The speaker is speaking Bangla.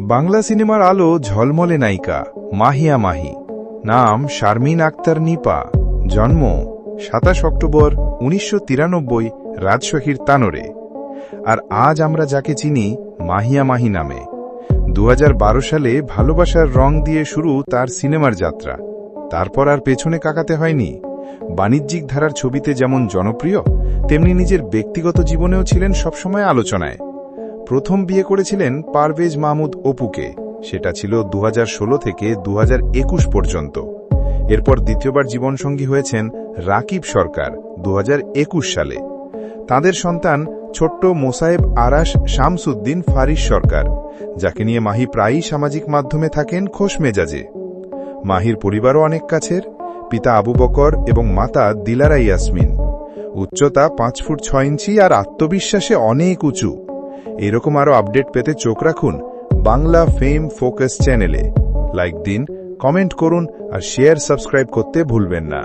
বাংলা সিনেমার আলো ঝলমলে নায়িকা মাহিয়া মাহি, নাম শারমিন আক্তার নিপা, জন্ম ২৭ অক্টোবর ১৯৯৩ রাজশাহীর তানোরে। আর আজ আমরা যাকে চিনি মাহিয়া মাহি নামে। ২০১২ সালে ভালোবাসার রং দিয়ে শুরু তার সিনেমার যাত্রা। তারপর আর পেছনে কাকাতে হয়নি। বাণিজ্যিক ধারার ছবিতে যেমন জনপ্রিয়, তেমনি নিজের ব্যক্তিগত জীবনেও ছিলেন সবসময় আলোচনায়। প্রথম বিয়ে করেছিলেন পারভেজ মাহমুদ অপুকে, সেটা ছিল ২০১৬ থেকে ২০২১ পর্যন্ত। এরপর দ্বিতীয়বার জীবনসঙ্গী হয়েছেন রাকিব সরকার ২০২১ সালে। তাদের সন্তান ছোট্ট মোসায়েব আরাশ শামসুদ্দিন ফারিস সরকার, যাকে নিয়ে মাহি প্রায়ই সামাজিক মাধ্যমে থাকেন খোশ মেজাজে। মাহির পরিবারও অনেক কাছের, পিতা আবু বকর এবং মাতা দিলারা ইয়াসমিন। উচ্চতা ৫ ফুট ৬ ইঞ্চি আর আত্মবিশ্বাসে অনেক উঁচু। এরকম আরও আপডেট পেতে চোখ রাখুন বাংলা ফেম ফোকাস চ্যানেলে। লাইক দিন, কমেন্ট করুন আর শেয়ার সাবস্ক্রাইব করতে ভুলবেন না।